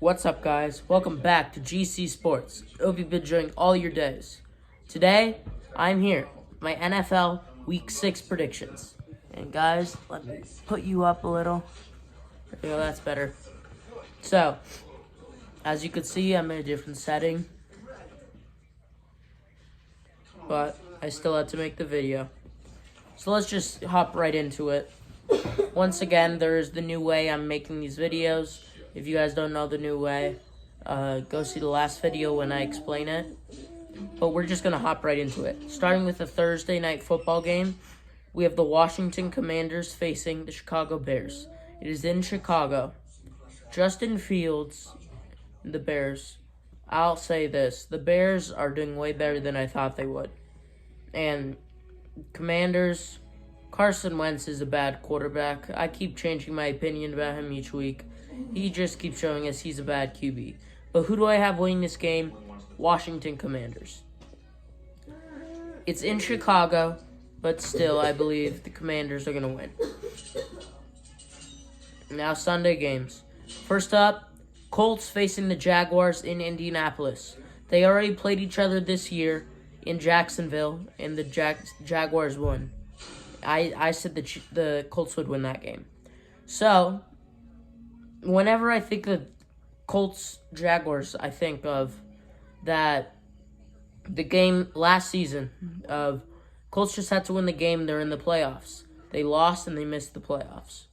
What's up, guys? Welcome back to GC Sports. Hope you've been enjoying all your days. Today, I'm here. My NFL Week 6 predictions. And guys, let me put you up a little. There you go, that's better. So, as you can see, I'm in a different setting. But I still had to make the video. So let's just hop right into it. Once again, there is the new way I'm making these videos. If you guys don't know the new way, go see the last video when I explain it. But we're just going to hop right into it. Starting with the Thursday night football game, we have the Washington Commanders facing the Chicago Bears. It is in Chicago. Justin Fields, the Bears. I'll say this. The Bears are doing way better than I thought they would. And Commanders, Carson Wentz is a bad quarterback. I keep changing my opinion about him each week. He just keeps showing us he's a bad QB. But who do I have winning this game? Washington Commanders. It's in Chicago, but still, I believe the Commanders are going to win. Now, Sunday games. First up, Colts facing the Jaguars in Indianapolis. They already played each other this year in Jacksonville, and the Jaguars won. I said the Colts would win that game. So, whenever I think of Colts Jaguars, I think of that the game last season of Colts just had to win the game. They're in the playoffs. They lost and they missed the playoffs.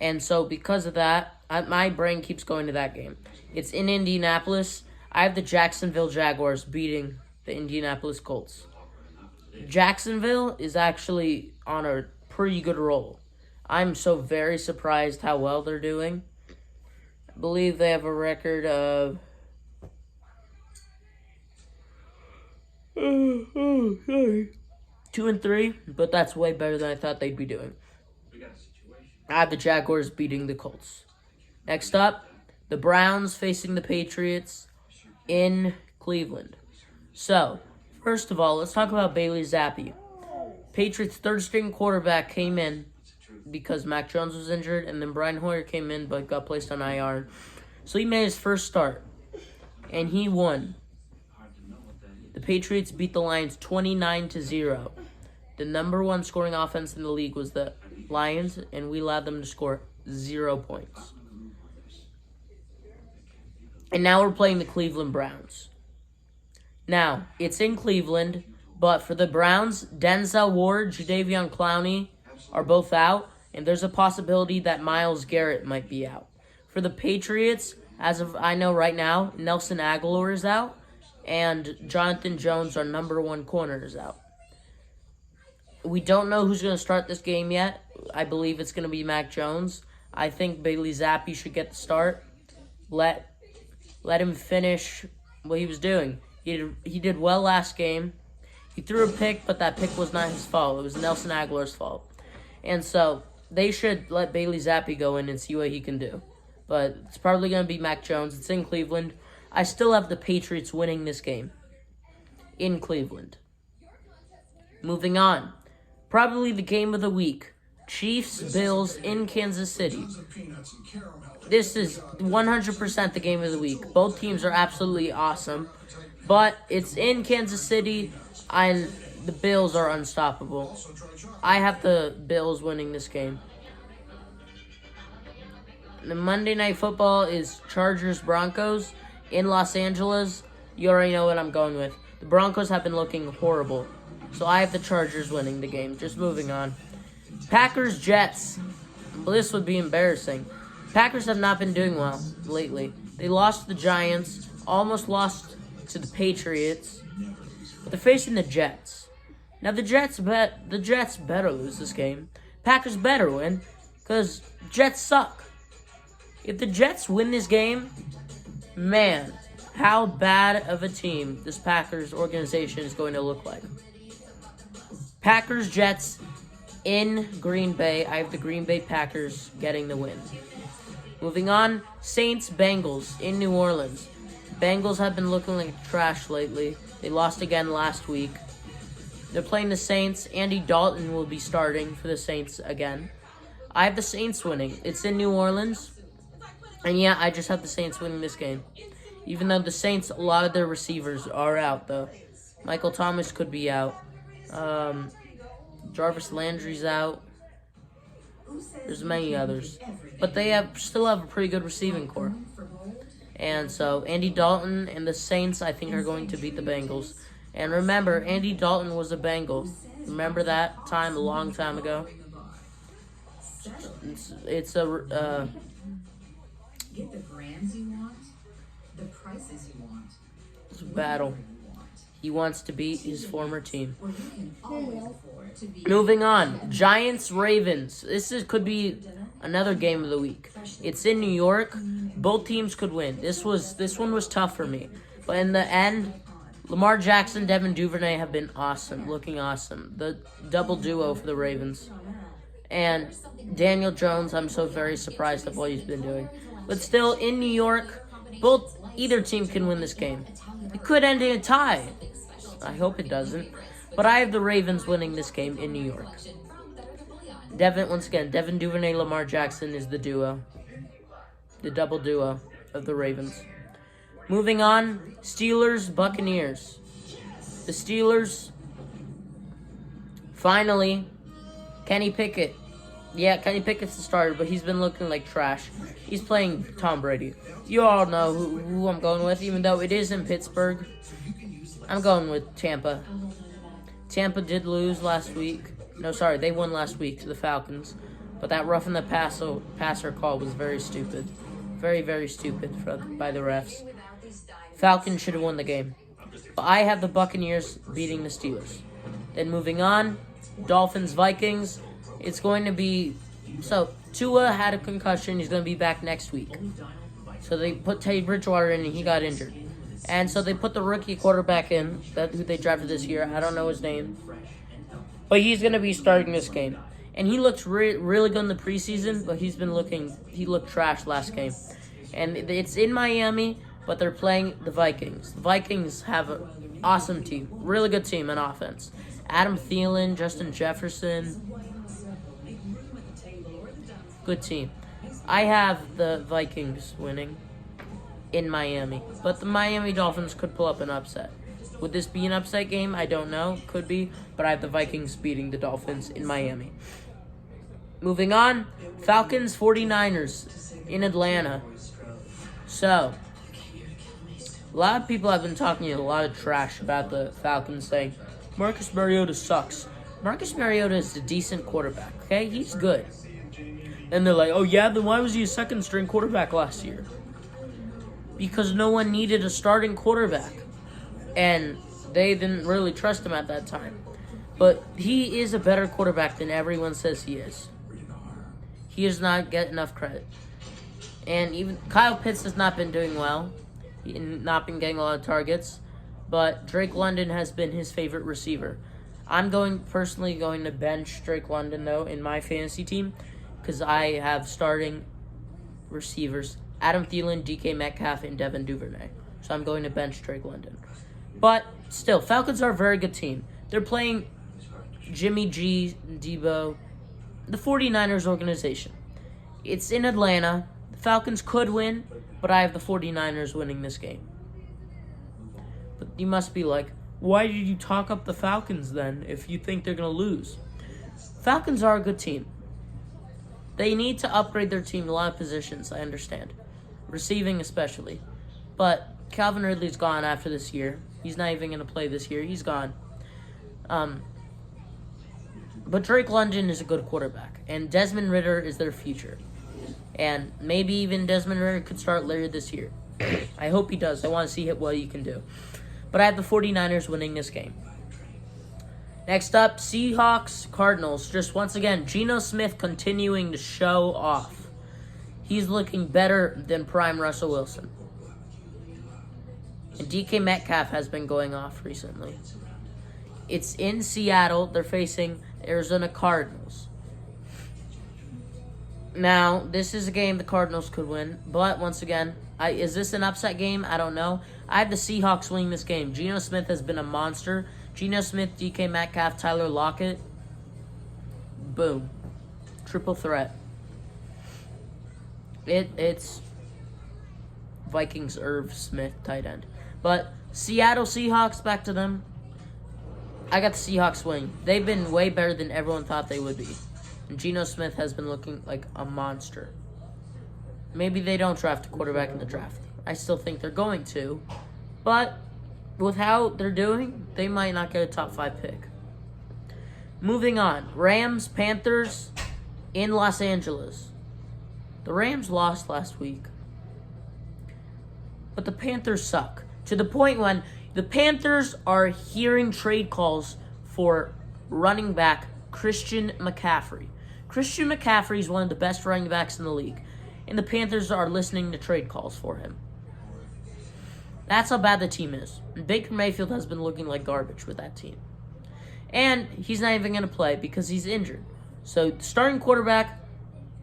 And so because of that, my brain keeps going to that game. It's in Indianapolis. I have the Jacksonville Jaguars beating the Indianapolis Colts. Jacksonville is actually on a pretty good roll. I'm so very surprised how well they're doing. I believe they have a record of 2-3, but that's way better than I thought they'd be doing. I have the Jaguars beating the Colts. Next up, the Browns facing the Patriots in Cleveland. So, first of all, let's talk about Bailey Zappi. Patriots' third-string quarterback came in because Mac Jones was injured, and then Brian Hoyer came in but got placed on IR. So he made his first start, and he won. The Patriots beat the Lions 29-0. The number one scoring offense in the league was the Lions, and we allowed them to score 0 points. And now we're playing the Cleveland Browns. Now, it's in Cleveland, but for the Browns, Denzel Ward, Jadeveon Clowney are both out, and there's a possibility that Myles Garrett might be out. For the Patriots, as of I know right now, Nelson Agholor is out, and Jonathan Jones, our number one corner, is out. We don't know who's going to start this game yet. I believe it's going to be Mac Jones. I think Bailey Zappi should get the start. Let him finish what he was doing. He did well last game. He threw a pick, but that pick was not his fault. It was Nelson Agholor's fault. And so they should let Bailey Zappi go in and see what he can do. But it's probably going to be Mac Jones. It's in Cleveland. I still have the Patriots winning this game in Cleveland. Moving on. Probably the game of the week. Chiefs-Bills in Kansas City. This is 100% the game of the week. Both teams are absolutely awesome. But it's in Kansas City, and the Bills are unstoppable. I have the Bills winning this game. The Monday Night Football is Chargers-Broncos in Los Angeles. You already know what I'm going with. The Broncos have been looking horrible. So I have the Chargers winning the game. Just moving on. Packers-Jets. Well, this would be embarrassing. Packers have not been doing well lately. They lost to the Giants, almost lost to the Patriots, but they're facing the Jets. Now the Jets better lose this game. Packers better win, because Jets suck. If the Jets win this game, man, how bad of a team this Packers organization is going to look like. Packers-Jets in Green Bay. I have the Green Bay Packers getting the win. Moving on, Saints-Bengals in New Orleans. Bengals have been looking like trash lately. They lost again last week. They're playing the Saints. Andy Dalton will be starting for the Saints again. I have the Saints winning. It's in New Orleans. And yeah, I just have the Saints winning this game. Even though the Saints, a lot of their receivers are out, though. Michael Thomas could be out. Jarvis Landry's out. There's many others. But they still have a pretty good receiving core. And so, Andy Dalton and the Saints, I think, are going to beat the Bengals. And remember, Andy Dalton was a Bengal. Remember that time a long time ago? It's a... Get the brands you want, the prices you want. It's a battle. He wants to beat his former team. Moving on, Giants Ravens. Could be another game of the week. It's in New York. Both teams could win. This one was tough for me, but in the end, Lamar Jackson, Devin Duvernay have been awesome, looking awesome. The double duo for the Ravens, and Daniel Jones. I'm so very surprised at what he's been doing. But still, in New York, either team can win this game. It could end in a tie. I hope it doesn't. But I have the Ravens winning this game in New York. Devin Duvernay, Lamar Jackson is the duo. The double duo of the Ravens. Moving on, Steelers, Buccaneers. The Steelers, finally, Kenny Pickett. Yeah, Kenny Pickett's the starter, but he's been looking like trash. He's playing Tom Brady. You all know who I'm going with, even though it is in Pittsburgh. I'm going with Tampa. Tampa did lose last week. No, sorry, they won last week to the Falcons. But that roughing the passer call was very stupid. Very, very stupid by the refs. Falcons should have won the game. But I have the Buccaneers beating the Steelers. Then moving on, Dolphins, Vikings. It's going to be... So, Tua had a concussion. He's going to be back next week. So they put Teddy Bridgewater in, and he got injured. And so they put the rookie quarterback in, who they drafted this year. I don't know his name. But he's going to be starting this game. And he looked really good in the preseason, but he looked trash last game. And it's in Miami, but they're playing the Vikings. The Vikings have an awesome team. Really good team on offense. Adam Thielen, Justin Jefferson. Good team. I have the Vikings winning in Miami. But the Miami Dolphins could pull up an upset. Would this be an upset game? I don't know. Could be. But I have the Vikings beating the Dolphins in Miami. Moving on. Falcons 49ers in Atlanta. So, a lot of people have been talking a lot of trash about the Falcons, saying, Marcus Mariota sucks. Marcus Mariota is a decent quarterback, okay? He's good. And they're like, oh yeah, then why was he a second-string quarterback last year? Because no one needed a starting quarterback. And they didn't really trust him at that time. But he is a better quarterback than everyone says he is. He does not get enough credit. And even Kyle Pitts has not been doing well. He's not been getting a lot of targets. But Drake London has been his favorite receiver. I'm personally going to bench Drake London, though, in my fantasy team. Because I have starting receivers, Adam Thielen, DK Metcalf, and Devin Duvernay. So I'm going to bench Drake London. But still, Falcons are a very good team. They're playing Jimmy G, Debo, the 49ers organization. It's in Atlanta. The Falcons could win, but I have the 49ers winning this game. But you must be like, why did you talk up the Falcons then if you think they're going to lose? Falcons are a good team. They need to upgrade their team in a lot of positions, I understand. Receiving especially. But Calvin Ridley's gone after this year. He's not even going to play this year. He's gone. But Drake London is a good quarterback. And Desmond Ridder is their future. And maybe even Desmond Ridder could start later this year. I hope he does. I want to see what he can do. But I have the 49ers winning this game. Next up, Seahawks Cardinals. Just once again, Geno Smith continuing to show off. He's looking better than prime Russell Wilson. And DK Metcalf has been going off recently. It's in Seattle. They're facing Arizona Cardinals. Now, this is a game the Cardinals could win. But once again, is this an upset game? I don't know. I have the Seahawks winning this game. Geno Smith has been a monster. Geno Smith, DK Metcalf, Tyler Lockett. Boom. Triple threat. It's Vikings Irv Smith tight end. But Seattle Seahawks, back to them. I got the Seahawks winning. They've been way better than everyone thought they would be. And Geno Smith has been looking like a monster. Maybe they don't draft a quarterback in the draft. I still think they're going to. But with how they're doing, they might not get a top 5 pick. Moving on. Rams, Panthers in Los Angeles. The Rams lost last week. But the Panthers suck. To the point when the Panthers are hearing trade calls for running back Christian McCaffrey. Christian McCaffrey is one of the best running backs in the league. And the Panthers are listening to trade calls for him. That's how bad the team is. And Baker Mayfield has been looking like garbage with that team. And he's not even going to play because he's injured. So the starting quarterback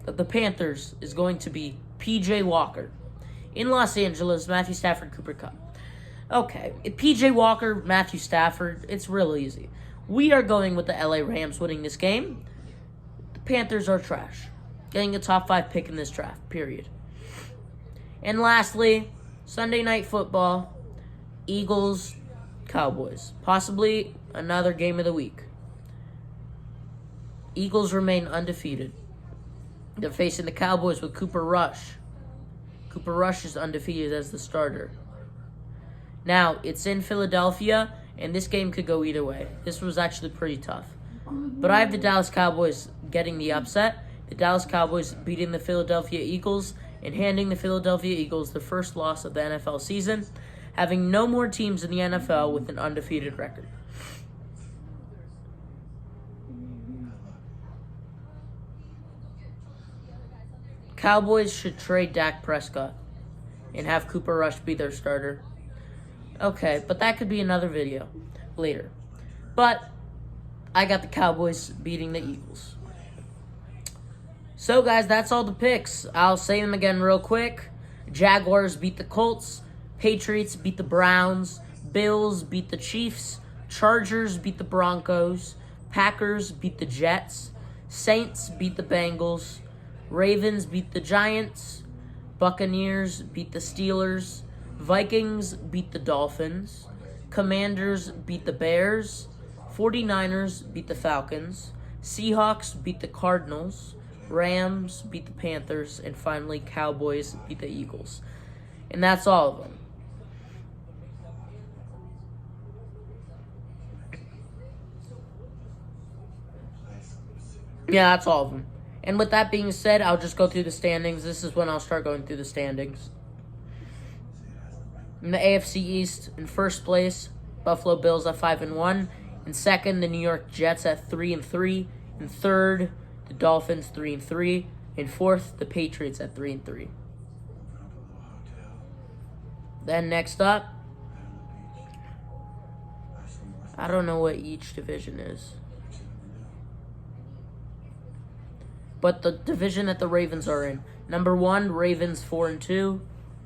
of the Panthers is going to be P.J. Walker. In Los Angeles, Matthew Stafford, Cooper Kupp. Okay, P.J. Walker, Matthew Stafford, it's real easy. We are going with the L.A. Rams winning this game. The Panthers are trash. Getting a top 5 pick in this draft, period. And lastly, Sunday Night Football, Eagles, Cowboys. Possibly another game of the week. Eagles remain undefeated. They're facing the Cowboys with Cooper Rush. Cooper Rush is undefeated as the starter. Now, it's in Philadelphia, and this game could go either way. This was actually pretty tough. But I have the Dallas Cowboys getting the upset. The Dallas Cowboys beating the Philadelphia Eagles and handing the Philadelphia Eagles the first loss of the NFL season, having no more teams in the NFL with an undefeated record. Cowboys should trade Dak Prescott and have Cooper Rush be their starter. Okay, but that could be another video later. But I got the Cowboys beating the Eagles. So, guys, that's all the picks. I'll say them again real quick. Jaguars beat the Colts. Patriots beat the Browns. Bills beat the Chiefs. Chargers beat the Broncos. Packers beat the Jets. Saints beat the Bengals. Ravens beat the Giants. Buccaneers beat the Steelers. Vikings beat the Dolphins. Commanders beat the Bears. 49ers beat the Falcons. Seahawks beat the Cardinals. Rams beat the Panthers. And finally, Cowboys beat the Eagles. And that's all of them. Yeah, that's all of them. And with that being said, I'll just go through the standings. This is when I'll start going through the standings. In the AFC East, in first place, Buffalo Bills at 5-1. In second, the New York Jets at 3-3. In third, the Dolphins 3-3. In fourth, the Patriots at 3-3. Then next up, I don't know what each division is. But the division that the Ravens are in. Number 1, Ravens 4-2.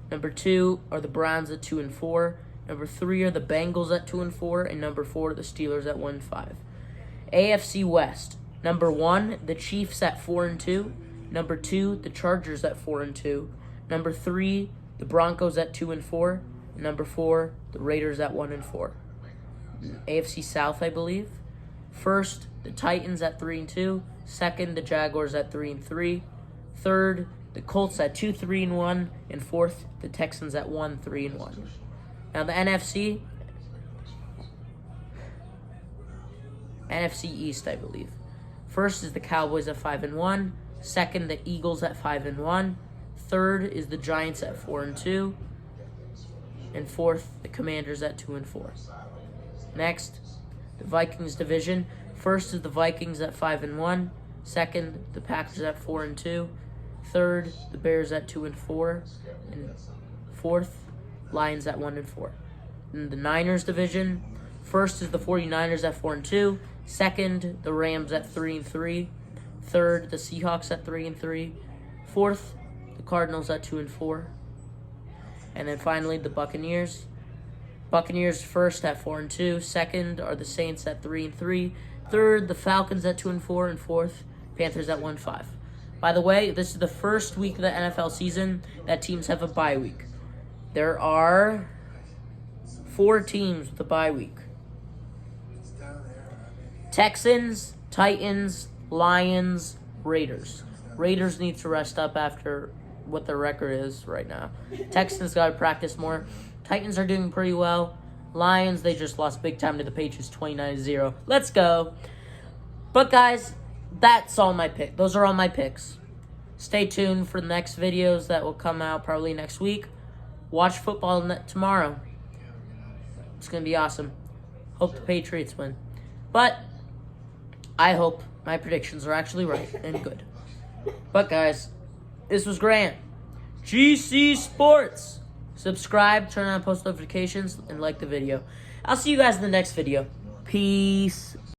Number 2 are the Browns at 2-4. Number 3 are the Bengals at 2-4. And number 4, the Steelers at 1-5. AFC West. Number 1, the Chiefs at 4-2. Number 2, the Chargers at 4-2. Number 3, the Broncos at 2-4. And number 4, the Raiders at 1-4. AFC South, I believe. First, the Titans at 3-2. Second, the Jaguars at 3-3. Third, the Colts at 2-3-1. And fourth, the Texans at 1-3-1. Now the NFC East, I believe. First is the Cowboys at 5-1. Second, the Eagles at 5-1. Third is the Giants at 4-2. And fourth, the Commanders at 2-4. Next, the Vikings division. First is the Vikings at 5-1. Second, the Packers at 4-2. Third, the Bears at 2-4. And fourth, Lions at 1-4. In the Niners division, first is the 49ers at 4-2. Second, the Rams at 3-3. Third, the Seahawks at 3-3. Fourth, the Cardinals at 2-4. And then finally, the Buccaneers. Buccaneers first at 4-2. Second are the Saints at 3-3. Third, the Falcons at 2-4. And fourth, Panthers at 1-5. By the way, this is the first week of the NFL season that teams have a bye week. there are 4 teams with a bye week. Texans, Titans, Lions, Raiders. Raiders need to rest up after what their record is right now. Texans got to practice more. Titans are doing pretty well. Lions, they just lost big time to the Patriots 29-0. Let's go. But guys, that's all my picks. Those are all my picks. Stay tuned for the next videos that will come out probably next week. Watch football tomorrow. It's going to be awesome. Hope the Patriots win. But I hope my predictions are actually right and good. But guys, this was Grant. GC Sports. Subscribe, turn on post notifications, and like the video. I'll see you guys in the next video. Peace.